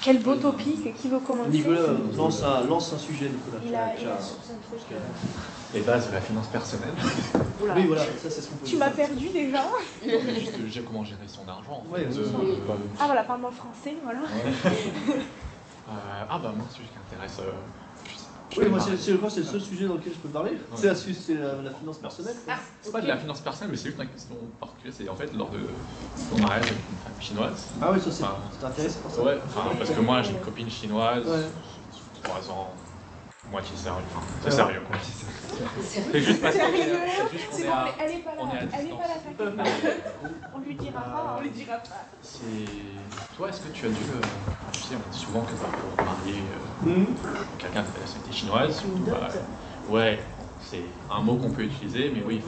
Quel beau topic, qui veut commencer? Nicolas, lance un sujet, Nicolas. Il a son truc. Les bases de la finance personnelle. Oula. Oui, voilà, ça c'est ce qu'on peut Tu dire. m'as perdu déjà. Juste comment gérer son argent. En Ouais, fait. Ah voilà, parle-moi français, voilà. Ah bah moi, celui qui m'intéresse. Oui, moi c'est le seul sujet dans lequel je peux parler. C'est la finance personnelle. C'est pas de la finance personnelle, mais c'est juste une question particulière. C'est en fait lors de ton mariage avec une femme chinoise. Ah oui, ça Enfin, c'est intéressant pour ça. Ouais, parce que moi j'ai une copine chinoise, Ouais. 3 ans, moitié sérieux. Enfin, c'est sérieux quoi. C'est juste parce Sérieux? qu'on C'est est bon, à. mais elle est pas là. on est à Elle est pas là, t'inquiète pas. On lui dira pas, on lui dira pas. Toi, est-ce que tu as dû. Tu sais, on dit souvent que pour marier quelqu'un de nationalité chinoise. Ouais, c'est un mot qu'on peut utiliser, mais oui,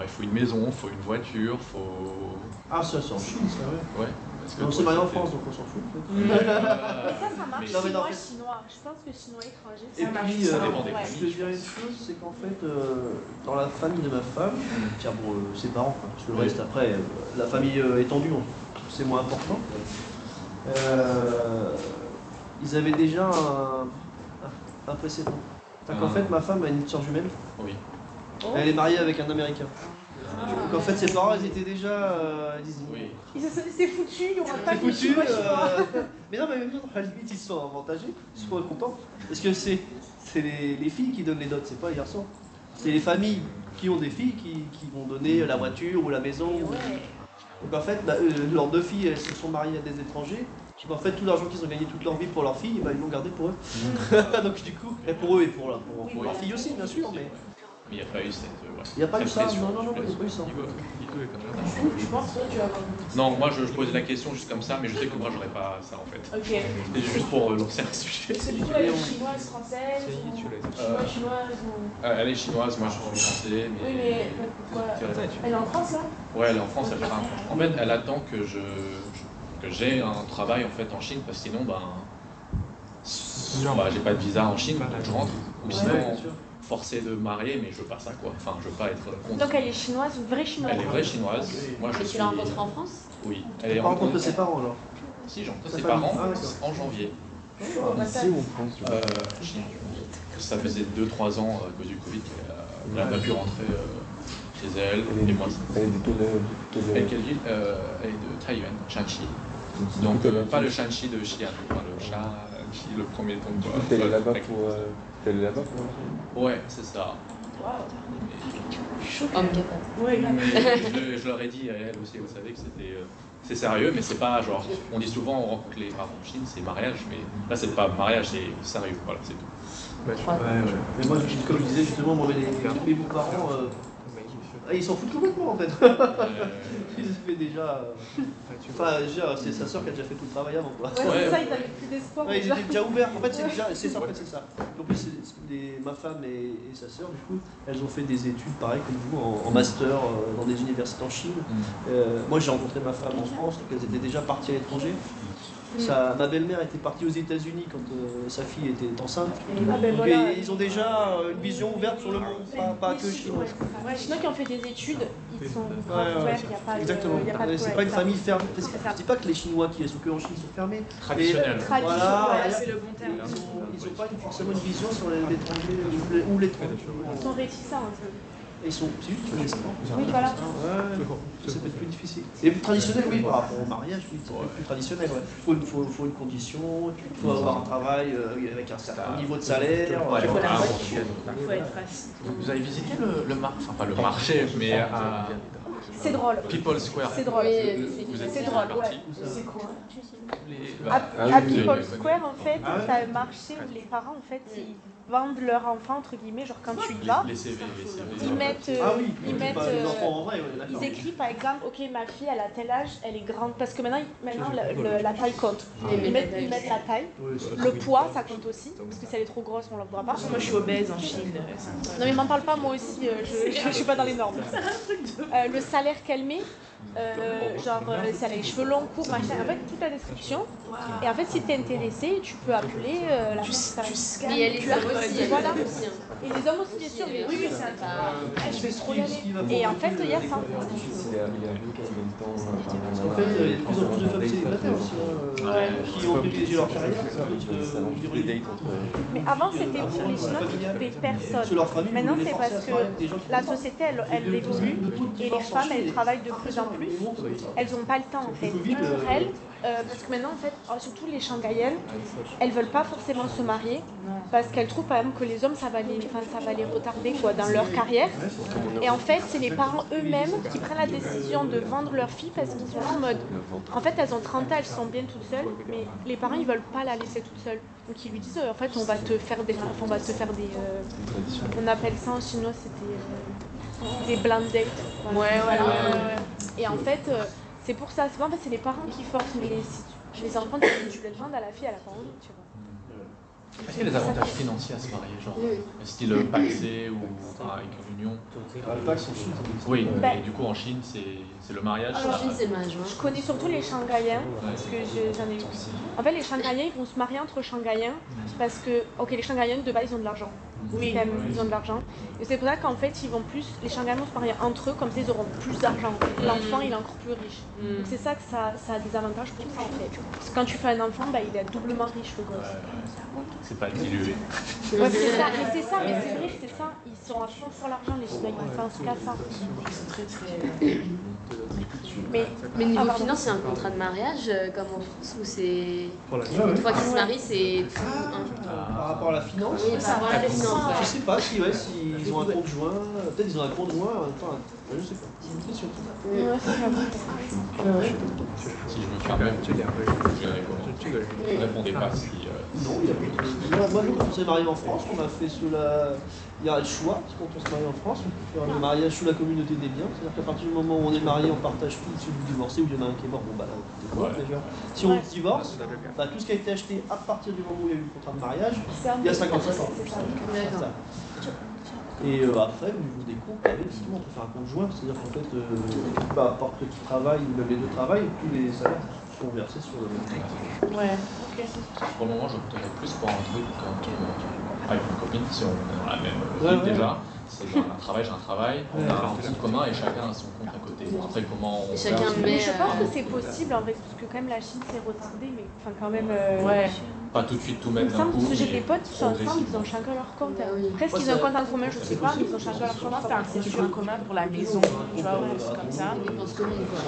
il faut une maison, il faut une voiture, il faut. Ah, ça c'est en Chine, ça, ouais. Ouais. On s'est marié en France, donc on s'en fout. Mais ça marche Non, mais non, chinois. Je pense que chinois étranger, Et ça marche. puis, ça dépend des Ouais. je te dirais une chose, c'est qu'en fait, dans la famille de ma femme, tiens bon, ses parents, quoi, parce que le reste après, la famille étendue, c'est moins important. Ils avaient déjà un précédent. En fait, ma femme a une sœur jumelle. Oui. Elle est mariée avec un Américain. Donc en fait, ses parents, ils étaient déjà. Ils disent, Oui. C'est foutu, il n'y aura pas c'est de foutu. chinois chinois. Mais non, mais même à la limite, ils sont avantagés, ils sont contents. Parce que c'est les filles qui donnent les dots, c'est pas les garçons. C'est les familles qui ont des filles qui vont donner la voiture ou la maison. Donc en fait, leurs 2 filles, elles se sont mariées à des étrangers. Donc en fait, tout l'argent qu'ils ont gagné toute leur vie pour leurs filles, ils l'ont gardé pour eux. Donc du coup, et pour eux et pour leurs filles aussi, bien sûr. Mais il n'y a pas eu cette. il n'y a pas eu ça, pression, non, il n'y a pas eu ça. Je pense que tu vas avoir. Non, moi je posais la question juste comme ça, mais je sais que moi j'aurais pas ça en fait. Ok. C'était juste pour lancer un sujet. C'est plutôt elle est chinoise, française chinoise ou... Elle est chinoise, moi je suis français. Oui, mais pourquoi? Elle est en France là? Ouais, elle est en France, elle fait en fait, elle attend que j'ai un travail en fait en Chine, parce que sinon, j'ai pas de visa en Chine, donc je rentre. Ou sinon, forcé de marier, mais je veux pas ça quoi. Enfin, je veux pas être contre. Donc elle est chinoise, vraie chinoise? Elle est vraie chinoise. Moi je suis. Tu l'as rencontrée en France? Oui. Elle est Pas rencontré ses parents alors? Si, j'ai rencontré ses parents en janvier. Ici ou en France Chine. Ça faisait 2-3 ans à cause du Covid qu'elle n'a pas pu rentrer chez elle. Et moi. Elle est de Elle est quelle ville? Elle est de Taïwan, Shanxi. Donc pas le Shanxi de Xi'an, enfin le Shanxi, le premier ton quoi. T'es allé là-bas pour... Ouais, c'est ça. Homme capable. Oui. Mais je leur ai dit à elle aussi, vous savez que c'est sérieux, mais c'est pas genre, on dit souvent on rencontre les parents en Chine, c'est mariage, mais là c'est pas mariage, c'est sérieux, voilà, c'est tout. Mais moi, comme je disais justement, moi, mes beaux-parents, ils s'en foutent complètement en fait. Ils avaient déjà. Enfin, c'est sa soeur qui a déjà fait tout le travail avant quoi. Ouais, c'est ça, ils avaient plus d'espoir. Ouais, ils étaient déjà ouverts. En fait, c'est ça. En plus, ma femme et sa sœur, du coup, elles ont fait des études pareil comme vous, en master dans des universités en Chine. Moi, j'ai rencontré ma femme en France, donc elles étaient déjà parties à l'étranger. Ma belle-mère était partie aux États-Unis quand sa fille était enceinte. Ah ben Donc, voilà. ils ont déjà une vision ouverte sur le monde, pas que chinois. Ouais, les Chinois qui ont fait des études, ils sont Ouais, ouverts, il n'y a pas de. exactement. Y a pas de C'est pas une famille fermée. Je ne dis pas que les Chinois qui sont que en Chine sont fermés. Traditionnel. Voilà, c'est le bon terme. ils n'ont pas forcément une vision sur l'étranger ou l'étranger. Ils sont réticents un peu. Et ils sont juste connaissent pas. Oui, voilà. Ouais, c'est peut-être plus difficile. Et plus traditionnel, oui, par rapport au mariage, oui, c'est plus traditionnel. Ouais. Faut une condition, il faut avoir un travail avec un certain niveau de salaire. Il faut la voiture. Il faut être facile. Vous avez visité le marché, enfin pas le marché, mais à C'est drôle. People Square. C'est drôle. Vous êtes C'est drôle, parti ouais. C'est quoi? Les- À People Square, en fait, t'as un marché où les parents, en fait, ils vendent leur enfant, entre guillemets, genre quand tu y vas, les CV, les CV. ils mettent, Ah oui, ils mettent, les enfants en vrai, ouais, d'accord. ils écrivent par exemple, ok, ma fille, elle a tel âge, elle est grande, parce que maintenant la taille compte. Ils mettent la taille, le poids, ça compte aussi, parce que si elle est trop grosse, on ne la voudra pas. Moi, je suis obèse en Chine. Non mais m'en parle pas, moi aussi, je suis pas dans les normes. Le salaire qu'elle met, ça a les cheveux longs, courts, machin. En fait, toute la description. Et en fait, si t'es intéressé, tu peux appeler la personne. Mais il y a les hommes aussi. Voilà. Aussi, hein. Et les hommes aussi, bien sûr. Mais oui, c'est un... Je vais trop y aller. Et en fait, il y a ça. Il y a vu combien de temps En fait, il y a de plus en plus de femmes célibataires aussi, qui ont privilégié leur carrière. des dates entre. Mais avant, c'était pour les Chinois qui trouvaient personne. Maintenant, c'est parce que la société, elle évolue et les femmes, elles travaillent de plus en plus. Elles n'ont pas le temps, en fait. Et pour elles, parce que maintenant, en fait, surtout les Shanghaïennes, elles veulent pas forcément se marier parce qu'elles trouvent, par exemple, que les hommes, ça va les retarder quoi, dans leur carrière. Et en fait, c'est les parents eux-mêmes qui prennent la décision de vendre leur fille parce qu'ils sont en mode... En fait, elles ont 30 ans, elles sont bien toutes seules, mais les parents, ils veulent pas la laisser toute seule. Donc ils lui disent, en fait, on va te faire des... On appelle ça en chinois, c'était des blind dates. Voilà. Ouais. Et en fait, c'est pour ça. En fait, c'est les parents qui forcent, mais les enfants, tu les demandes à la fille, elle a pas envie, tu vois. Est-ce qu'il y a des avantages financiers à se marier, genre style paxé ou avec une union? Le Pax en Chine, Oui, et du coup en Chine c'est le mariage. En Chine, c'est le mariage. Je connais surtout les Shanghaïens, parce que j'en ai eu. En fait, les Shanghaïens, ils vont se marier entre Shanghaïens, parce que, les Shanghaïens, de base, ils ont de l'argent. Oui, ils ont de l'argent. Et c'est pour ça qu'en fait, les Shanghaïens vont se marier entre eux, comme ça, ils auront plus d'argent. L'enfant, il est encore plus riche. Donc c'est ça que ça a des avantages pour ça, en fait. Parce que quand tu fais un enfant, il est doublement riche, le gosse. C'est pas dilué. Ouais, c'est ça, mais c'est vrai que c'est ça. Ils sont à fond sur l'argent, les Chinois, ils pensent qu'à ça. Mais niveau finance, c'est un contrat de mariage comme en France où c'est. Une fois qu'ils se marient, c'est tout. Par rapport à la finance, Oui, par rapport à la finance. je sais pas s'ils ont un conjoint, peut-être ils ont un conjoint, enfin, je sais pas. C'est une question. Si je me permets, je répondais pas si. Non, il y a pas de... Moi, nous, quand on s'est marié en France, on a fait sous la... Il y a le choix, quand on se marie en France, on peut faire le mariage sous la communauté des biens. C'est-à-dire qu'à partir du moment où on est marié, on partage tout, si vous divorcez ou il y en a un qui est mort, bon bah là, c'est mort déjà. Si on divorce, tout ce qui a été acheté à partir du moment où il y a eu le contrat de mariage, il y a 55 ans. C'est ça. Et après, au niveau des comptes, effectivement, on peut faire un compte joint, c'est-à-dire qu'en fait, peu importe qui travaille ou même les deux travaillent, tous les salaires sont versés sur le même compte. Ouais, Pour le moment, j'opterais plus pour un truc avec une copine, si on est dans la même ville déjà. C'est j'ai un travail, on a un compte commun et chacun a son compte à côté. Après, comment on fait Mais je pense que c'est possible en vrai, parce que quand même la Chine c'est retardé, mais enfin quand même. pas tout de suite tout mettre Il me d'un semble coup. que j'ai des potes qui sont ensemble, ils ont chacun leur compte. Après, est-ce qu'ils ont un compte en commun, je sais pas, mais ils ont chacun leur compte. Je pense que t'as un statut en commun pour la maison, tu vois, ou c'est comme ça.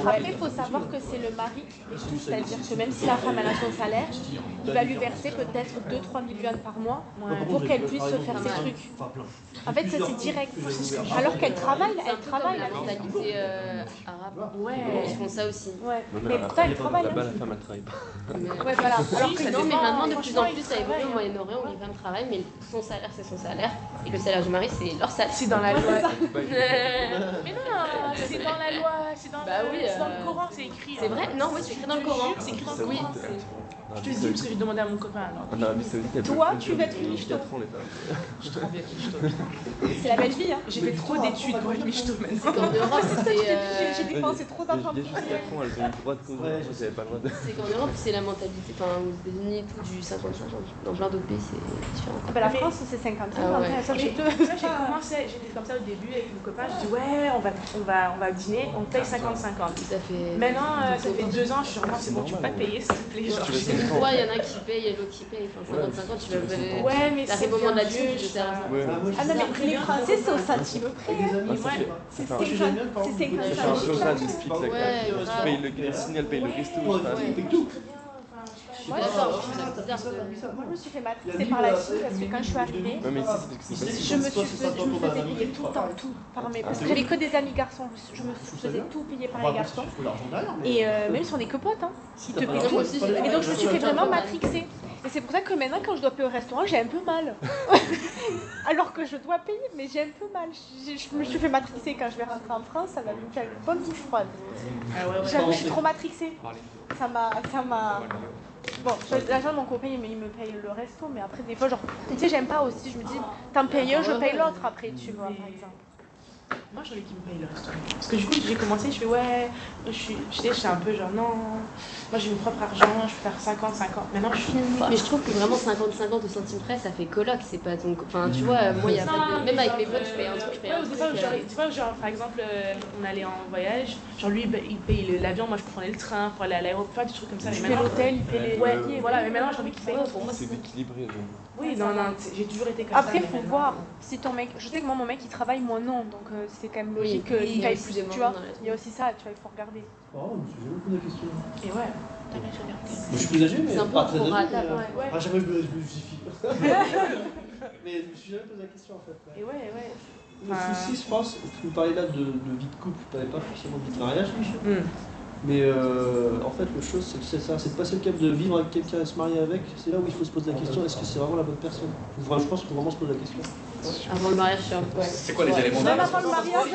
Après, il faut savoir que c'est le mari, c'est-à-dire que même si la femme elle a son salaire, il va lui verser peut-être 2-3 millions par mois pour qu'elle puisse se faire ses trucs. En fait, ça c'est direct. Alors qu'elle travaille, La mentalité arabe. Ils font ça aussi. Ouais. Mais pourtant, elle travaille. Là-bas, la femme, elle travaille pas. Ouais, voilà. Alors que Non, mais maintenant, de plus en plus, ça évolue au Moyen-Orient où les femmes travaillent, mais son salaire, c'est son salaire. Et le salaire du mari, c'est leur salaire. C'est dans la loi. Mais Mais non, c'est dans la loi, c'est dans, c'est dans le Coran, c'est écrit. c'est vrai? Non, oui, c'est écrit dans le Coran. C'est écrit dans le Oui. Coran. Je te dis parce que j'ai demandé à mon copain. Alors. En Arabie Saoudite, il y a toi, tu vas être riche, toi. 4 ans, les femmes. Je te reviens, je te C'est la belle vie, hein. J'ai fait trop d'études pour être michto maintenant. En Europe, J'ai dépensé trop d'argent. Il y a juste 4 ans, elles ont eu le droit de cause. Moi, j'avais pas le droit de. c'est qu'en Europe, c'est la mentalité. Enfin, aux États-Unis et tout, du 50-50. Dans plein d'autres pays, c'est différent. La France, c'est 50 ans. Ah ouais. Ça, j'ai deux. J'ai commencé, j'étais comme ça au début avec mon copain. Je dis ouais, on va dîner, on paye 50-50. Ça fait. Maintenant, ça fait 2 ans, je suis vraiment, c'est bon, tu peux pas payer s'il te plaît. Genre, Pourquoi il y en a qui payent et l'autre qui paye? Enfin, 50-50, tu vas. ouais, mais T'arrives au moment de la thune, tu te sers à ça. Ah non, mais les Français, c'est au centime près. C'est 50 C'est un peu ça, du split, là. Ouais, Tu payes le signal, paye le resto. Je suis d'accord, je trouve ça bizarre. Moi, je me suis fait matrixer par la Chine parce que quand je suis arrivée, Ouais, mais ici, c'est parce que c'est pas je me faisais payer tout le temps, tout. Parce que j'avais que des amis garçons. Je me faisais tout payer par les garçons. Et même si on est que potes, hein. Ils te payent tout. Et donc, je me suis fait vraiment matrixer. Et c'est pour ça que maintenant, quand je dois payer au restaurant, j'ai un peu mal. Alors que je dois payer, mais j'ai un peu mal. Je me suis fait matrixer quand je vais rentrer en France, ça va me faire une bonne douche froide. J'avoue, je suis trop matrixée. Ça m'a. Bon, l'argent de mon copain, il me paye le resto, mais après, des fois, genre, tu sais, j'aime pas aussi. Je me dis, t'en payes un, je paye l'autre après, tu vois, par exemple. Moi, j'ai envie qu'ils me payent le restaurant. Parce que du coup, j'ai commencé, je fais ouais, j'étais un peu genre non, moi j'ai mon propre argent, je peux faire 50-50. Maintenant, je suis. Mais je trouve que vraiment 50-50 au centime près, ça fait coloc, c'est pas ton. Enfin, tu vois, moi, il y a pas de. Même avec mes potes, je fais un truc, je fais un truc. Tu vois, genre, par exemple, on allait en voyage, genre lui, il paye l'avion, moi je prenais le train pour aller à l'aéroport, des trucs comme ça. Il paye l'hôtel, il paye les. Ouais, voilà, mais maintenant j'ai envie qu'il paye. Pour moi, C'est équilibré. Oui, non, j'ai toujours été comme Après, ça. il faut voir si ton mec. Je sais que moi, mon mec, il travaille, moi non, donc c'est quand même logique qu'il paye plus. Tu vois, il y a aussi ça, tu vois, il faut regarder. Oh, je me suis jamais posé la question. Et ouais, t'as bien regardé. Moi, je suis plus âgé, mais C'est un peu pas très trop âgé. rata, ouais. Ah, jamais je me justifie. Mais je me suis jamais posé la question en fait. Et ouais. Le souci, je pense, tu me parlais là de vie de couple, tu n'avais pas forcément de vie de mariage, Michel. Mais en fait, la chose, c'est que c'est ça, c'est de passer le cap de vivre avec quelqu'un et se marier avec. C'est là où il faut se poser la question, est-ce que c'est vraiment la bonne personne? Enfin, je pense qu'il faut vraiment se poser la question. Avant le mariage, je suis un peu. C'est quoi les éléments Même avant le mariage,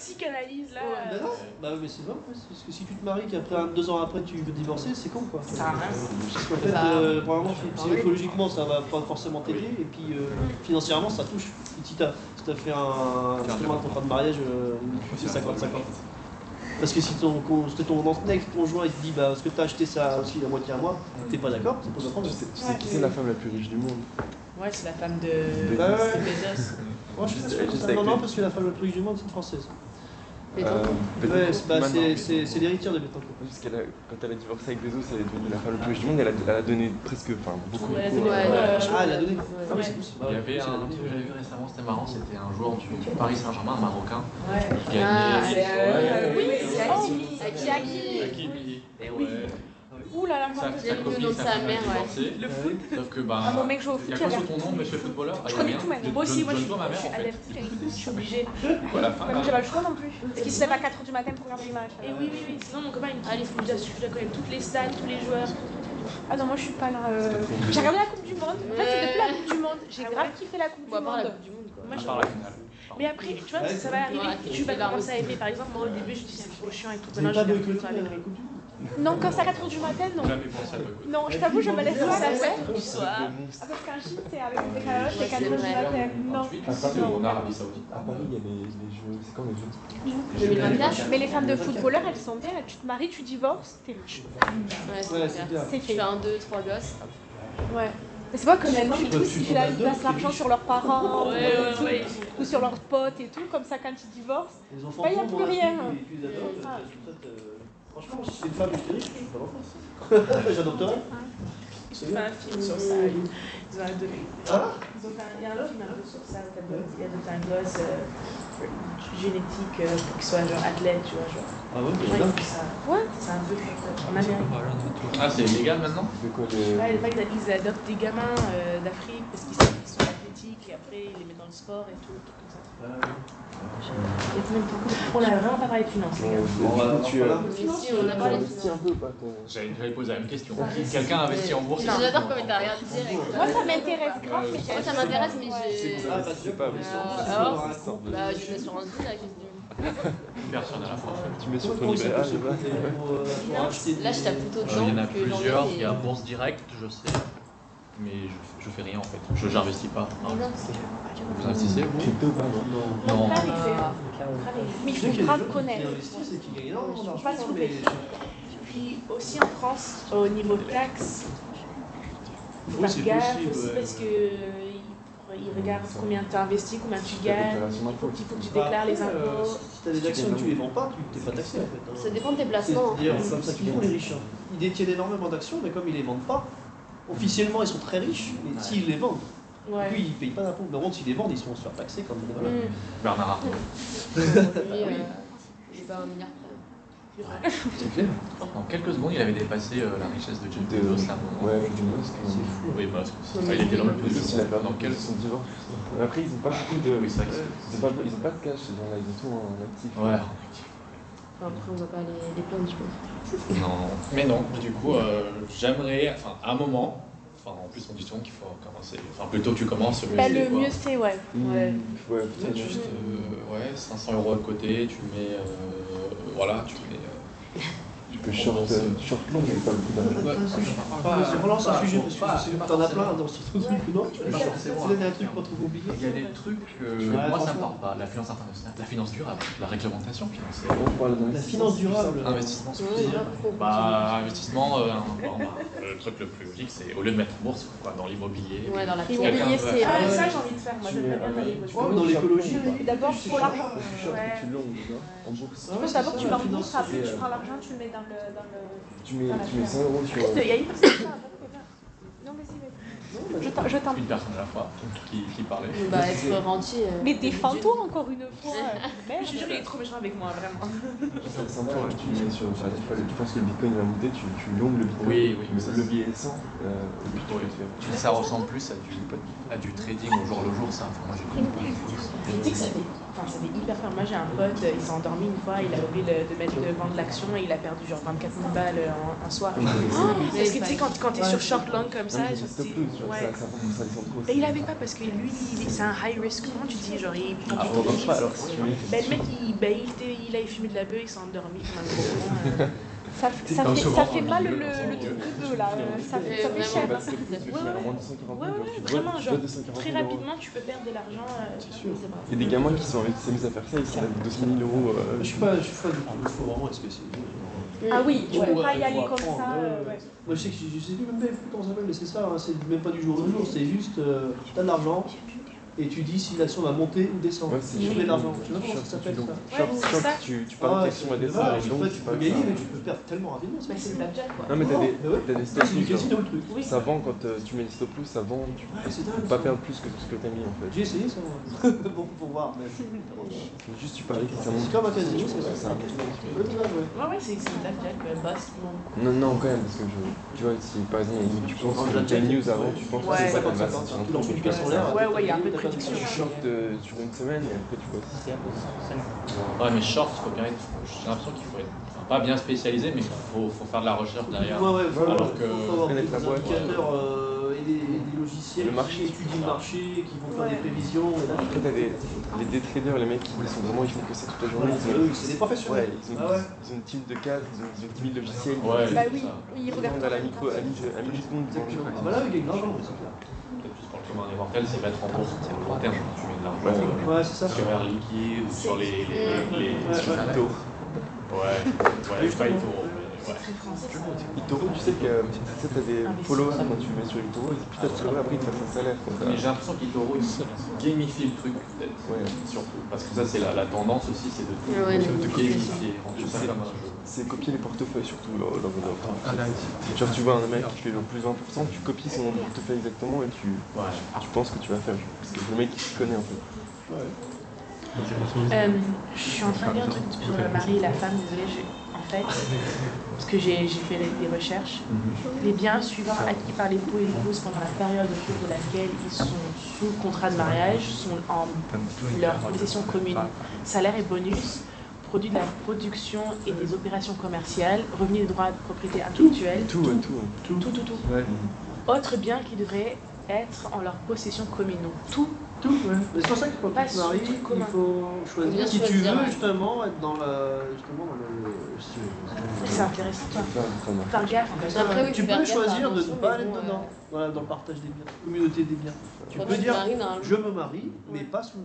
psychanalyse là. Bah oui, mais c'est vrai, parce que si tu te maries qu'après 2 ans après tu veux divorcer, c'est con quoi. Ça sert à rien. Parce qu'en fait, probablement psychologiquement ça va pas forcément t'aider, et puis financièrement ça touche. Si t'as fait un contrat de mariage, c'est 50-50. Parce que si ton conjoint il te dit bah, est-ce que t'as acheté ça aussi la moitié à moi, t'es pas d'accord, ça pose un problème. Tu sais qui c'est la femme la plus riche du monde? Ouais, c'est la femme de Bezos. Bezos. Moi je suis pas sûr. Non, parce que la femme la plus riche du monde c'est une française. Ouais, c'est l'héritière de Bettencourt. Parce qu'elle quand elle a divorcé avec Bezos, elle est devenue la femme la plus riche du monde, elle a donné presque, beaucoup. Ouais, ah, elle a donné. Ah oui, c'est possible. Il y avait un truc que j'avais vu récemment, c'était marrant, c'était un joueur du Paris Saint-Germain, un Marocain, qui gagnait. Hakimi. Et ouais. Ouh là là, Sa copine, sa femme divorcée. Le foot. Sauf que bah, mon mec joue au foot. il y a quoi sur ton nom, monsieur footballeur? Je connais tout maintenant. Moi aussi, moi je ma mère suis en fait. adepte, je suis obligée. Voilà, fin. Même j'ai pas le choix non plus. Parce qu'il se lève à 4h du matin pour regarder les matchs. Et oui, sinon mon copain il me dit, je dois connaître toutes les stats, tous les joueurs. Ah non, moi je suis pas là. J'ai regardé la Coupe du Monde. En fait, c'est depuis la Coupe du Monde. J'ai grave kiffé la Coupe du Monde. Moi, À part la finale. mais après, tu vois, ça va arriver, tu vas commencer à aimer. Par exemple, moi au début, je dis c'est trop chiant et tout. Vous Maintenant, n'avez je pas vais boycotté avec la lui. Coupe du Monde? Non, quand c'est à 4h du matin, non. Jamais pensé à boycotter. Non, je t'avoue, je me laisse pas Ça, la c'est tête. du soir. Ah, parce qu'un gym, c'est avec le décalage, c'est 4h du matin. Non. C'est en Arabie Saoudite. À Paris, il y a les jeux. C'est quand les jeux? 2024. Mais les femmes de footballeurs, elles sont bien. Tu te maries, tu divorces, t'es riche. Ouais, c'est bien. C'est Tu fait. fais 1, 2, 3 gosses. Ouais. Mais c'est pas comme même du tout si là, ils passent l'argent sur leurs parents Ouais. ou sur leurs potes et tout, comme ça quand ils divorcent. Les enfants Bah, y a pauvres, plus rien. et puis les adoptent, franchement, si c'est une femme qui est riche, je suis pas l'enfant. J'adopterais. J'ai fait un film sur ça. Ils ont adopté. Il y a un film un peu sur ça. Il y a un gosse génétique pour qu'il soit genre athlète, tu vois. Genre. Ah ouais, Ouais, c'est bien. ça. Ouais. C'est un peu en Amérique. Ah, c'est illégal maintenant? C'est quoi Ouais, ils adoptent des gamins d'Afrique parce qu'ils savent qu'ils sont athlétiques et après ils les mettent dans le sport et tout, comme ça. On a vraiment pas parlé de finances, les gars. Si, on a parlé de investis un peu, pas J'allais poser la même question. Quelqu'un investit en bourse? J'adore comment t'as rien direct. Moi, ça m'intéresse grave, mais Moi, ça m'intéresse, mais j'ai. Je sais pas, mais Bah, je mets sur un site avec Personne à la fois. tu mets sur ton livret A, je sais pas. Là, je tape plutôt dedans. Il y en a que j'en ai, plusieurs. mais- Il y a Bourse Directe, je sais. Mais je fais rien en fait. Je n'investis pas. Mais non, Vous investissez vous? Crypto, pas, non. Non. il faut grave connaître. C'est qui gagne énormément d'argent, Pas se mais... Puis aussi en France, au niveau taxes, faut Oui, faire c'est gaffe possible, aussi ouais. parce que ils regardent combien tu as investi, combien tu gagnes. déclaration d'impôt. Il faut que tu déclares les impôts. Si tu as des actions que tu les vends pas, tu n'es pas taxé en fait. Ça dépend de tes placements. C'est d'ailleurs comme ça qu'ils font les riches. Ils détiennent énormément d'actions, mais comme ils les vendent pas, officiellement ils sont très riches, mais s'ils les vendent, Ouais. lui ils payent pas d'impôts. Par contre, s'ils les vendent, ils sont se faire taxer comme des malades. Bernard Arnault. Lui, il est pas 1 milliard près. C'est clair. En quelques secondes, il avait dépassé la richesse de Jeff Bezos à un moment. Ouais, avec du Musk. C'est fou. Oui, Musk. Il était l'homme le plus Il a riche. Dans perdu quel... son divorce. Après, ils ont pas beaucoup de. Oui, c'est vrai que Ils ont pas de cash, ces gens-là, ils ont tout en actif. Ouais. Après, on va pas les plaindre, je pense. Non. Mais non, du coup, j'aimerais, enfin, à un moment, enfin, en plus, on dit souvent qu'il faut commencer, enfin, plutôt que tu commences, mieux Bah, c'est, le quoi. mieux c'est, ouais. Ouais. Ouais, Peut-être juste, ouais, 500 € de côté, tu mets, voilà, tu mets que short long, mais pas le coup d'argent. Je relance un sujet parce que t'en as plein dans ce truc, non? Tu peux donner un truc pas trop compliqué? Il y a des trucs moi ça me parle pas, la finance internationale, la finance durable, la réglementation financière. La finance durable. Investissement, investissement, le truc le plus logique c'est au lieu de mettre en bourse, quoi, dans l'immobilier. Ouais, dans la L'immobilier, c'est. Ah, ça, j'ai envie de faire. Moi, j'aimerais bien aller Dans l'écologie. D'abord pour l'argent. Tu longues en bourse. D'abord tu vas en bourse, après tu prends l'argent, tu le mets dans le. Tu mets 100 euros sur. Il y a une personne qui Non, mais si, je t'en Une personne à la fois qui parlait. Bah, être rentier. Mais défends-toi encore une fois. Je te jure, il est trop méchant avec moi, vraiment. C'est sympa, tu mets sur. Tu penses que le bitcoin va monter, tu longues le bitcoin. Oui. Mais le billet est 100. Ça ressemble plus à du trading au jour le jour, ça. Enfin, moi j'ai compris. Tu sais que ça fait hyper peur. Moi, j'ai un pote, il s'est endormi une fois, il a oublié de vendre l'action et il a perdu genre 24 000 balles un soir. Parce que tu sais, quand t'es sur short long comme ça, ouais. Et il avait pas parce que lui, c'est un high risk. Comment tu dis? Genre, il prend du risque. Le mec, il a fumé de la bœuf, il s'est endormi comme un gros. Ça fait mal le truc de bœuf là. Ça fait cher. Vraiment, genre, très rapidement, tu peux perdre de l'argent. C'est sûr. Il y a des gamins qui sont mis à faire ça, ils sont avec 200 000 euros. Je suis pas du tout. Il faut vraiment être spécialisé. Ah oui, tu peux pas y aller comme ça. Moi je sais que je sais même pas comment ça s'appelle, mais c'est ça, hein, c'est même pas du jour au jour, c'est juste t'as de l'argent et tu dis si l'action va monter ou descendre. Ouais, tu mets de l'argent. Tu vois comment ça s'appelle ça? Tu parles que l'action va descendre et donc tu peux gagner, mais tu peux perdre tellement rapidement. C'est le blackjack quoi. Non mais t'as des stop c'est du casino le truc. Ça vend quand tu mets des stop loss, ça vend, tu peux pas perdre plus que ce que t'as mis en fait. J'ai essayé ça bon, pour voir. Juste tu parlais que ça monte. C'est comme un casino, c'est ça. Ouais, c'est le blackjack, boss. Non, quand même, parce que tu vois, si par exemple tu penses que tu as une news avant, tu penses que c'est ça, tu lances une pièce en l'air. Ouais, il y a un peu de prédiction. Tu short sur une semaine et après tu vois. Ouais, mais short, faut bien être. J'ai l'impression qu'il faut être. Pas bien spécialisé, mais il faut faire de la recherche derrière. Ouais, alors que. Il faut avoir des indicateurs et des logiciels qui étudient le marché, qui vont faire des prévisions. Après, t'as des traders, les mecs qui sont vraiment, ils font que ça toute la journée. C'est des professionnels. Ils ont une team de cadres, ils ont 10 000 logiciels. Bah oui, ils regardent à la milliseconde. Bah là, ils gagnent de l'argent, c'est clair. Pour le commun des mortels, c'est mettre en bourse, c'est le long terme. Tu mets de l'argent c'est ça. sur l'air liquide ou sur les EToro. Ouais, pas EToro. EToro, tu sais que t'as des followers quand tu mets sur EToro, et puis t'as des followers, après ils te fassent un salaire. Mais j'ai l'impression qu'EToro, ils gamifient le truc, peut-être. Ouais, surtout. Parce que ça, c'est la tendance aussi, c'est de tout gamifier. C'est copier les portefeuilles, surtout. Genre, tu vois un mec qui fait plus 20%, tu copies son portefeuille exactement et tu penses que tu vas faire. Parce que c'est le mec qui se connaît en fait. Je suis en train de lire un truc sur le mari et la femme, désolée, en fait, parce que j'ai fait des recherches. Les biens suivants acquis par l'époux et l'épouse pendant la période au cours de laquelle ils sont sous contrat de mariage sont en leur possession commune. Salaire et bonus, produits de la production et des opérations commerciales, revenus des droits de propriété intellectuelle, tout. Ouais. Autres biens qui devraient être en leur possession commune. Tout. C'est pour ça qu'il faut pas se marier, il faut choisir si tu veux justement être dans le. C'est intéressant. Faire gaffe. Après, tu peux choisir de ne pas aller dedans, dans le partage des biens, communauté des biens. Tu peux dire je me marie, mais pas sous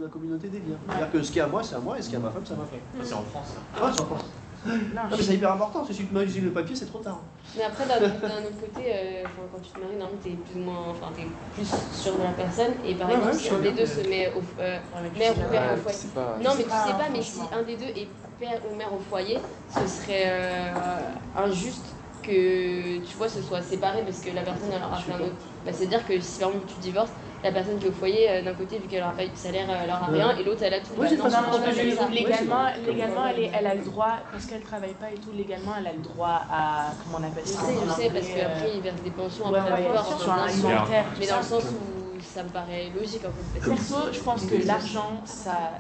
la communauté des biens. C'est-à-dire que ce qui est à moi, c'est à moi, et ce qui est à ma femme, c'est à ma femme. C'est en France. Ouais, c'est en France. Non, mais c'est hyper important, parce que si tu te maries le papier, c'est trop tard. Mais après, d'un autre côté, quand tu te maries, normalement, t'es plus ou moins, t'es plus sûr de la personne. Et par exemple, si un des deux se met mère ou père au foyer. Non, mais tu sais pas, mais si un des deux est père ou mère au foyer, ce serait injuste que tu vois, ce soit séparé parce que la personne elle aura fait un autre. Bah, c'est-à-dire que si par exemple tu divorces, la personne qui est au foyer, d'un côté, vu qu'elle n'aura pas eu de salaire, elle n'aura rien, et l'autre, elle a tout. Oui, légalement, elle a le droit, parce qu'elle ne travaille pas et tout, légalement, elle a le droit à, comment on appelle ça? Je sais, parce qu'après, ils versent des pensions après la mort, sur un alimentaire. Mais dans le sens où ça me paraît logique, en fait. Perso, je pense que l'argent, ça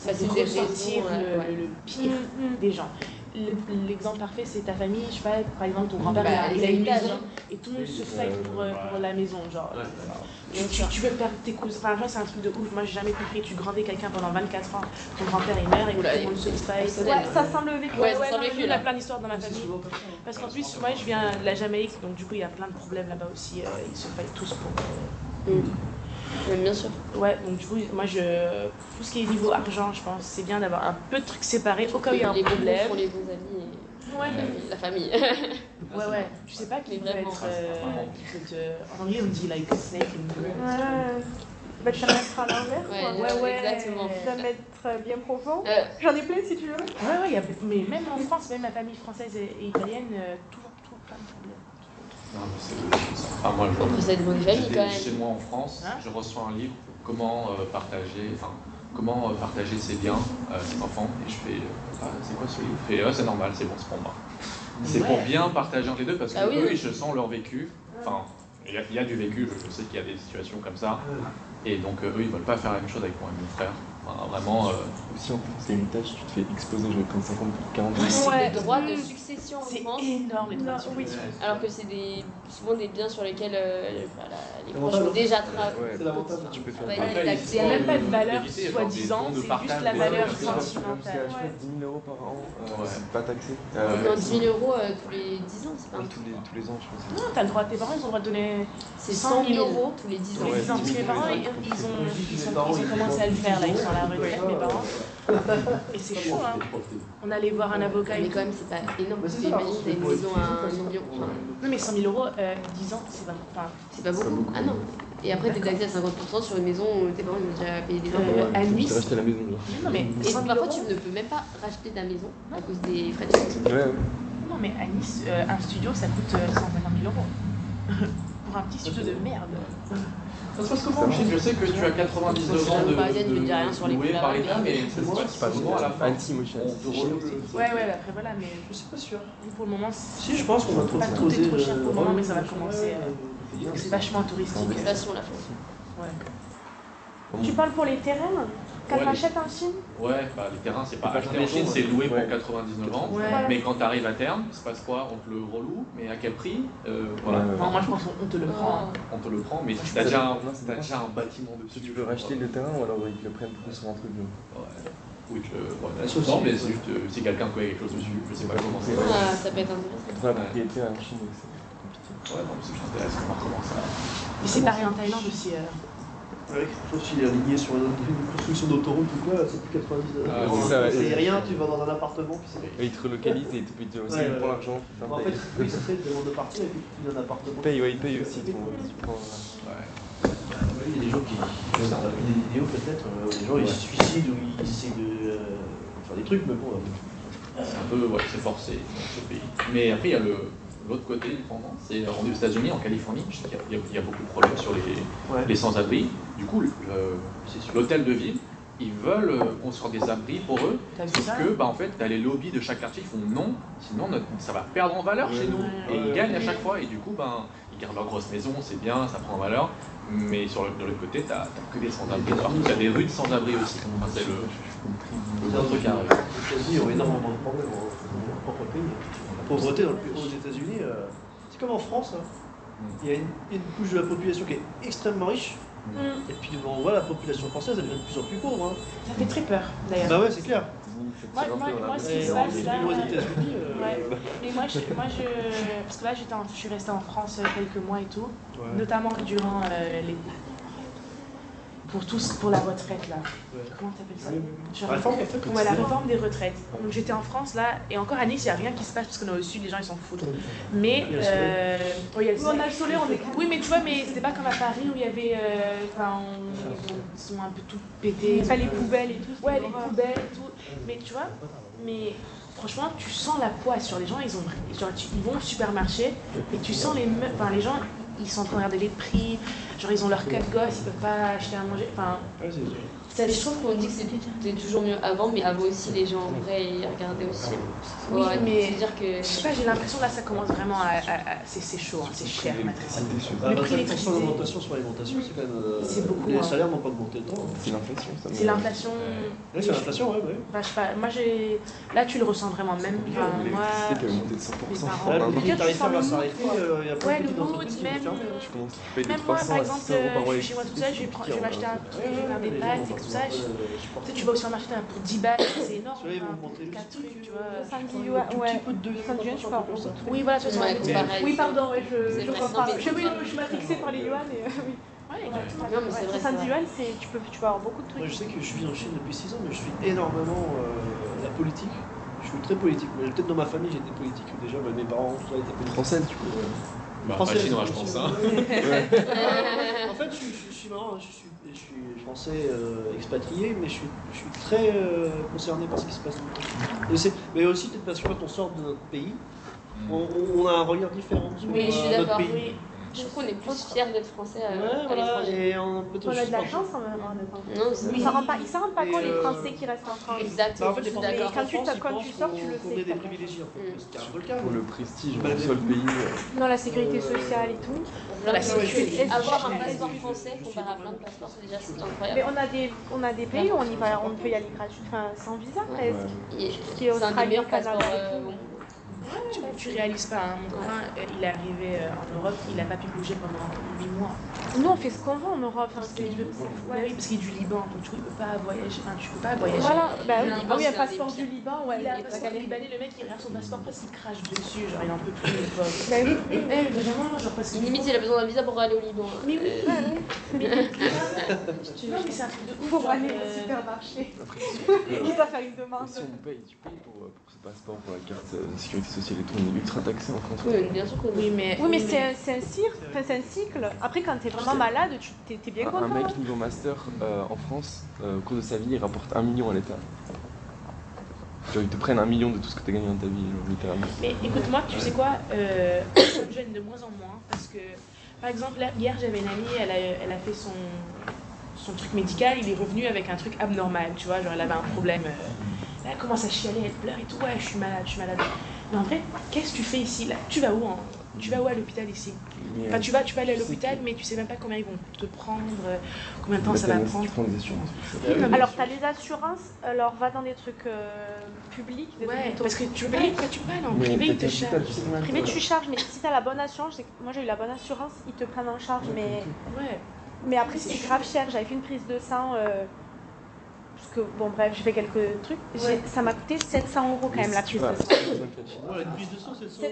retire le pire des gens. l'exemple parfait, c'est ta famille, je sais pas, par exemple, ton grand-père, il a une maison, et tout le monde se fight pour la maison, genre. Tu veux perdre tes cousins, enfin, c'est un truc de ouf, moi j'ai jamais compris, tu grandis quelqu'un pendant 24 ans, ton grand-père est mère, et tout le monde se fight. Ouais, ça semble vécu. Ouais, il y a plein d'histoires dans ma famille. Parce qu'en plus, moi je viens de la Jamaïque, donc du coup il y a plein de problèmes là-bas aussi, ils se fight tous pour... Bien sûr. Ouais, donc du coup, moi, tout ce qui est niveau argent, je pense, c'est bien d'avoir un peu de trucs séparés au cas où il y a un problème. Les bons bons amis et la famille. Ouais. Je sais pas qui peut être... En anglais, on dit like a snake in grass. Bah, tu vas mettre à l'envers. Ouais, exactement. Tu vas mettre bien profond. J'en ai plein si tu veux. Ouais, mais même en France, même ma famille française et italienne, tout plein de problèmes. Non, moi, après, ça dépend des familles quand même. Chez moi en France, je reçois un livre, comment partager ses biens, ses enfants, et je fais, c'est quoi ce livre? Je fais, c'est normal, c'est bon, c'est pour moi. C'est pour bien partager entre les deux, parce que eux, je sens leur vécu, enfin, il y a du vécu, je sais qu'il y a des situations comme ça, et donc eux, ils veulent pas faire la même chose avec moi et mon frère. Enfin, vraiment. Aussi, en plus, c'est une tâche, tu te fais exploser, je vais comme 50 40 ans. C'est des droits de succession en France. C'est énorme les droits de succession. Alors que c'est souvent des biens sur lesquels les proches ont déjà travaillé. C'est l'avantage. Tu peux faire Il n'y a même pas de valeur soi-disant, c'est juste la valeur sentimentale. Je fais 10 000 € par an, c'est pas taxé. Non, 10 000 € tous les 10 ans, c'est pas un tous les ans, je pense. Non, t'as le droit, tes parents, ils ont le droit de donner. C'est 100 000 € tous les 10 ans. Tous les 10 ans. Parce que mes parents, ils ont commencé à le faire, là, ils sont à la retraite, mes parents. Et c'est chaud, hein. On allait voir un avocat. Mais quand même, c'est pas énorme. Parce que imagine, t'as une maison à 1 million. Non, mais 100 000 €, 10 ans, c'est pas beaucoup. C'est pas beaucoup. Ah non. Et après, t'es taxé à 50% sur une maison où tes parents ont déjà payé des impôts. À Nice. Tu racheté la maison, là. Non, mais et parfois, tu ne peux même pas racheter ta maison à cause des frais de succession. Non, mais à Nice, un studio, ça coûte 150 000 €. Pour un petit studio de merde. Ça se passe comment? Je sais que tu as 99 ans de loué par l'État, mais c'est pas souvent à la fin. Annecy, moi je suis à Annecy. Ouais, après voilà, mais Je suis pas sûr. pour le moment, Si, je pense qu'on va pas tout est trop cher pour le moment, mais ça va commencer. C'est vachement touristique. Station, la France. Ouais. Tu parles pour les terrains? Quand tu achètes en Chine? Ouais, les terrains, c'est pas acheter en Chine, c'est loué pour 99 ans. Ouais. Mais quand tu arrives à terme, il se passe quoi? On te le reloue, mais à quel prix? Voilà. Non, moi je pense qu'on te le prend. On te le prend, mais tu as déjà un bâtiment dessus. Tu peux racheter le terrain ou alors ils te le prennent pour sur un truc. Oui, non, mais c'est juste si quelqu'un connaît quelque chose dessus, je sais pas comment c'est. Ça peut être intéressant. Pour la propriété en Chine, c'est compliqué. Ouais, non, c'est juste intéressant de voir comment ça. Et c'est pareil en Thaïlande aussi. Ouais, sauf s'il est aligné sur une construction d'autoroute ou quoi, c'est plus 90 c'est rien, tu vas dans un appartement puis c'est... Ils te relocalisent et puis tu aussi pour l'argent. En fait, oui, ça fait une demande de partir et puis tu finis un appartement. Ils payent aussi. Il y a des gens qui font des vidéos peut-être, les gens ils se suicident ou ils essaient de faire des trucs, mais bon... C'est un peu, c'est forcé dans ce pays. Mais après, il y a l'autre côté du pendant, c'est aux États-Unis, en Californie, je sais qu'il y a beaucoup de problèmes sur les sans-abri. Du coup, l'hôtel de ville, ils veulent construire des abris pour eux, sauf que en fait, tu as les lobbies de chaque quartier qui font non, sinon ça va perdre en valeur chez nous. Et ils gagnent à chaque fois, et du coup, ils gardent leur grosse maison, c'est bien, ça prend en valeur. Mais de l'autre côté, tu n'as que des sans-abri partout. Tu as des rues de sans-abri aussi. Enfin, c'est l'autre carré. Les États-Unis ont énormément de problèmes dans leur propre pays. La pauvreté aux États-Unis, c'est comme en France. Il y a une couche de la population qui est extrêmement riche. Et puis on voit la population française, elle devient de plus en plus pauvre. Ça fait très peur d'ailleurs. Bah ouais, c'est clair. Moi, ce qui se passe là. Mais moi, parce que là, je suis restée en France quelques mois et tout, notamment durant l'été. Pour la retraite là. Comment t'appelles ça? La réforme la réforme des retraites. Donc j'étais en France là, et encore à Nice, il n'y a rien qui se passe parce qu'on est au sud, les gens ils s'en foutent. Mais on a le soleil, on est. Oui, mais tu vois, mais c'était pas comme à Paris où il y avait. Ils sont un peu tout pétés. Pas les poubelles et tout. Ouais, les poubelles et tout. Mais tu vois, franchement, tu sens la poisse sur les gens. Ils vont au supermarché et tu sens les gens. Ils sont en train de regarder les prix, genre ils ont leurs 4 gosses, ils peuvent pas acheter à manger. Enfin, Je trouve qu'on dit que c'était toujours mieux avant, mais avant aussi, les gens en vrai, ils regardaient aussi. Oui, mais dire que... je sais pas, j'ai l'impression là, ça commence vraiment c'est chaud, hein, c'est cher maintenant. Le prix de l'augmentation sur l'alimentation, c'est quand même. C'est beaucoup. Les salaires n'ont pas augmenté tant. C'est l'inflation, ça. C'est l'inflation. Oui, c'est l'inflation, ouais. Bah, je sais pas, moi là tu le ressens vraiment, même. Enfin, moi. L'électricité qui a augmenté de 100%. Le prix tarifaire va s'arrêter, il y a Ouais, plein de le petites mood, entreprises qui même. vont fermer. Tu commences à payer de Même moi, 300 par à exemple, 600 euros par mois. je suis chez moi toute seule, je vais m'acheter un truc, je vais faire des pâtes et tout ça. Tu sais, tu vas au supermarché, t'as un pour 10 balles, c'est énorme. Tu vois, ils vont monter le 4 trucs, tu vois. 5 yuan, ouais. 5 yuan, je crois. Oui, voilà, c'est ça. Oui, pardon, ouais, C'est je vrai, compare. non, mais- Je suis matrixée par les yuan et oui. Ouais, exactement. Non, mais c'est vrai. 70 yuan, tu peux avoir beaucoup de Moi, trucs. je sais que je vis en Chine depuis 6 ans, mais je suis énormément la politique. Je suis très politique. Peut-être dans ma famille, j'ai été politique. Déjà, mes parents, tout ça, étaient politiques. Française, du coup. Bah, Français, pas chinois, je pense. Hein. En fait, je suis marrant, je suis français expatrié, mais je suis très concerné par ce qui se passe dans le pays. Mais aussi, peut-être parce que quand on sort de notre pays, on a un regard différent sur Oui, je suis notre d'accord. pays. Oui. Je trouve qu'on est plus fiers d'être français à Voilà, l'étranger. et on peut On a de la chance en même temps. Non, c'est- Ils s'en rendent pas compte, les Français qui restent en France. Exactement, En fait, je les suis Français d'accord. quand tu en France, ils quand tu pensent sors, tu le qu'on sais. est des privilégiés, en fait. C'est un peu le cas. Pour le prestige, Malgré le seul tout. pays. Non, la sécurité sociale et tout. Dans la sécurité. Avoir un passeport français comparé à plein de passeports, c'est déjà c'est Mais incroyable. on a des pays où on peut y aller gratuit, enfin, sans visa presque. Et Qui est c'est un des Australie, meilleurs Canada. passeports. Tu réalises pas, hein. Mon copain, il est arrivé en Europe, il a pas pu bouger pendant 8 mois. Nous, on fait ce qu'on veut en Europe. Enfin, Parce qu'il oui, parce qu'il est du Liban, donc du coup, il peut pas voyager. Enfin, tu peux pas voyager. Voilà, bah oui, Liban, ah oui, un c'est un passeport des du Liban, ouais. Il a un il va passeport galérer. libanais, le mec il regarde son passeport parce qu'il crache dessus, genre il en peut plus, le pauvre. Bah oui. Vraiment, genre parce que. Limite, il a besoin d'un visa pour aller au Liban. Mais oui, mais je te jure que c'est un truc de ouf. Pour genre, aller au supermarché. Après, Il doit faire une demande. si on paye, tu payes pour ce passeport, pour la carte de sécurité sociale et tout, on est ultra taxé en France. Oui, bien sûr qu'on Oui, mais. Oui, mais c'est un cycle. Après, quand t'es vraiment malade, t'es bien Un content. mec hein. niveau master en France, au cours de sa vie, il rapporte 1 million à l'État. Genre, ils te prennent 1 million de tout ce que tu as gagné dans ta vie, genre, littéralement. Mais écoute-moi, tu sais quoi, ça me gêne de moins en moins parce que, par exemple, là, hier j'avais une amie, elle a fait son truc médical, il est revenu avec un truc abnormal, tu vois, genre elle avait un problème, elle commence à chialer, elle pleure et tout, ouais, je suis malade. Mais en vrai, qu'est-ce que tu fais ici là? Tu vas où Tu vas où à l'hôpital ici? Enfin, tu vas aller à l'hôpital, mais tu sais même pas combien ils vont te prendre, combien de temps ça va prendre. Tu prends des assurances. Alors, t'as les assurances, alors va dans des trucs publics. Des Ouais, trucs parce que tu peux pas aller en privé, ils te chargent. Privé, tu charges, mais si t'as la bonne assurance, moi j'ai eu la bonne assurance, ils te prennent en charge, mais après c'est grave cher. J'avais fait une prise de sang, parce que bon, bref, j'ai fait quelques trucs. Ça m'a coûté 700 € quand même la prise de sang. Voilà, une prise de sang, c'est 100 €.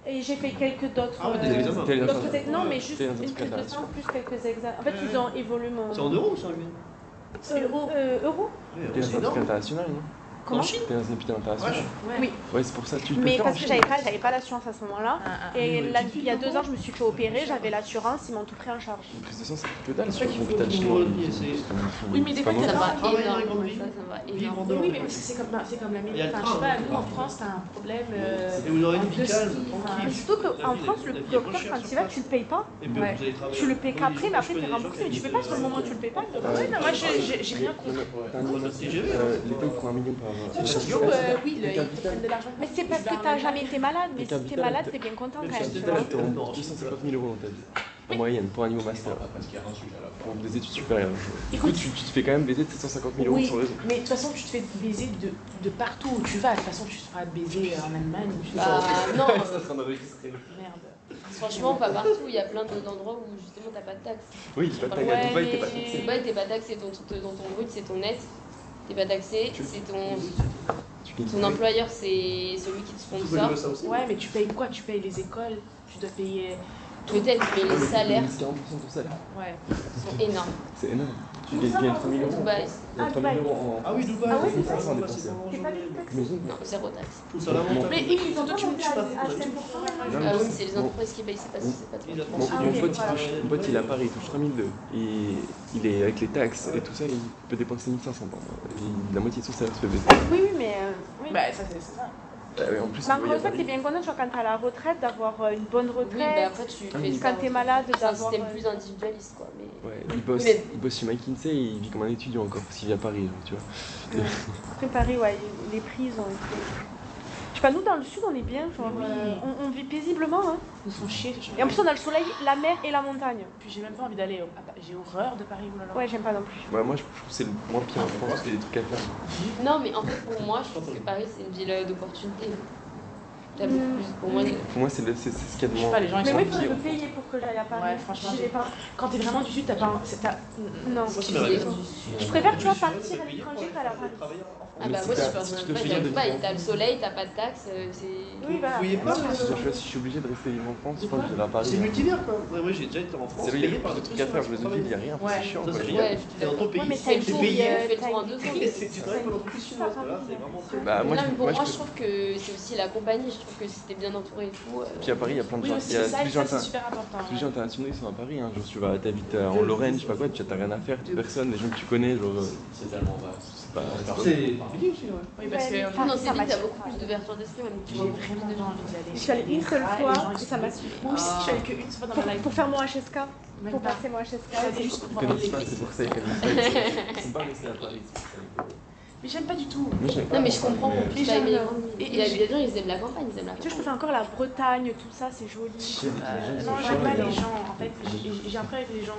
Et j'ai fait quelques d'autres. Ah ouais, des examens. Non, mais juste une prise de sang plus quelques examens. En fait, ils ont évolué mon. C'est en euros ou c'est en yuan? Euros. T'es dans un truc international, non? Comment? T'es dans un hôpital international? Oui. Ouais, c'est pour ça que tu peux Mais faire parce en que Chine. j'avais pas l'assurance à ce moment-là. Et il y a 2 ans, je me suis fait opérer, j'avais l'assurance, ils m'ont tout pris en charge. Une prise de sang, ça coûte que dalle sur qu'il faut l'hôpital le chinois. essayer. Oui, mais des fois, C'est t'as pas pas Travailler dans les énorme. grandes villes. Ça va Vivre énorme. en dehors. Oui, mais parce que c'est comme l'Amérique. Il y a le Enfin, je sais train. pas, nous en France, t'as un problème. Et vous aurez une vie calme, Mais tranquille. surtout qu'en France, le docteur, quand il va, tu le payes pas. Et puis vous Ouais. allez travailler. Tu le payes qu'après, mais après, Je t'es connais des remboursé. gens Mais tu qui payes pas sur le moment où tu le payes pas. Ouais, non, moi j'ai rien contre. TGV, L'État prend 1 million par Oui, ils te prennent de l'argent. Mais c'est parce que t'as jamais été malade. Mais si t'es malade, t'es bien content quand même. Tu vois. T'es en 250 000 € dans ta vie. En moyenne, pour un niveau master. Parce qu'il y a un sujet à la fois. Pour des études supérieures. Écoute, tu te fais quand même baiser de 750 000 € Oui, sans raison. mais de toute façon, tu te fais baiser de partout où tu vas. De toute façon, tu te feras baiser en Allemagne. Bah non, Ça sera enregistré. Merde. franchement, pas partout. Il y a plein d'endroits où justement t'as pas de taxes. Oui, c'est pas ta Ouais, Dubaï, t'es pas mais- taxé. Dubaï, t'es pas taxé, dans ton brut, c'est ton net. T'es pas taxé, c'est ton employeur, c'est celui qui te sponsor. Ouais, mais tu payes quoi? Tu payes les écoles, tu dois payer. Peut-être, mais les salaires C'est 40% de ton salaire. Ouais. sont énormes. C'est énorme. Tu gagnes 3 000 €. Dubaï, Tu gagnes 3 000 € en. Ah oui, Dubaï. Ah ouais, c'est ça, dépenser. T'es pas du tout taxé. Maison. zéro taxe. Tout ça, la montagne. Mais ils ont tu à 5%. Ah oui, c'est les entreprises qui payent, c'est pas trop. Mon pote, il a Paris, il touche 3 200. Et il est avec les taxes et tout ça, il peut dépenser 1 500 par mois. Et la moitié de son salaire se fait baiser. Oui, mais. Oui. Bah, ça, c'est ça. En plus, mais encore une fois, t'es bien content, genre, quand t'es à la retraite, d'avoir une bonne retraite. Oui, bah après, tu fais quand t'es malade, c'est un d'avoir. système plus individualiste, quoi. Mais... Ouais, il bosse chez McKinsey et il vit comme un étudiant encore, parce qu'il vit à Paris, genre, tu vois. Après, Paris, ouais, les prix, ils ont été. Je sais pas, nous, dans le sud, on est bien, genre, on vit paisiblement, hein. Ils sont chiés. Et en plus, on a le soleil, la mer et la montagne. Puis j'ai même pas envie d'aller. J'ai horreur de Paris, oulala. Ouais, j'aime pas non plus. Ouais, moi, je trouve que c'est le moins pire en France, parce qu'il y a des trucs à faire. Non, mais en fait, pour moi, je trouve que Paris, c'est une ville d'opportunités. T'as beaucoup plus. Pour moi, c'est ce qu'il y a de Je sais moins. pas, les gens ils Mais sont oui, il pires. faut payer pour que j'aille à Paris. Ouais, franchement, J'y vais pas. quand t'es vraiment du sud, t'as pas. Non. Moi, ça m'aimerait bien. Je préfère, tu vois, partir à l'étranger qu'à la Paris. Ah bah moi, je pense même pas, j'arrive pas. T'as le soleil, t'as pas de taxes, c'est. Oui, bah. Vous voyez pas Si je suis obligé de rester vivre en France, je pense que je vais à Paris. C'est multivers quoi. Ouais, moi j'ai déjà été en France. C'est vrai, il y a pas de trucs à faire, je me dis, il y a rien, c'est chiant. Ça, c'est quoi. génial. Ouais, je T'es dans ton pays, mais c'est t'as payé. fais le tour en 2 ans. Tu travailles pendant plus de mois, là, c'est vraiment cool. Bah, Non, mais pour moi, je je trouve que c'est aussi la compagnie. Je trouve que si t'es bien entouré et tout. Puis à Paris, il y a plein de Oui, gens. aussi, Il y a ça, tous les gens c'est super important. tous les gens internationaux, ils sont à Paris. Hein. Genre, tu vas, t'habites en Lorraine, je sais pas quoi, tu n'as rien à faire, tu personne, les gens que tu connais, genre. C'est tellement vaste. C'est pas. C'est bien aussi, ouais. Oui, parce que Non, c'est dit, t'as beaucoup plus d'ouverture d'esprit, même. j'ai vraiment envie d'y aller. Je suis allée une seule fois les gens, et ça m'a suffi. Moi aussi, je suis allée qu'une fois dans ma life. Pour faire mon HSK. Même Pour pas. passer mon HSK. C'est juste pour Ils voir connaissent les pas, c'est pour ça qu'ils connaissent pas. Ils sont pas restés à Paris, c'est pour ça. Mais j'aime pas du tout. Non, mais je comprends qu'on puisse pas aimer les grandes villes. Et Il y a des gens, ils aiment la campagne, ils aiment la Tu vois, je campagne. préfère encore la Bretagne, tout ça, c'est joli. Non, j'aime pas les gens. En fait, j'ai un problème avec les gens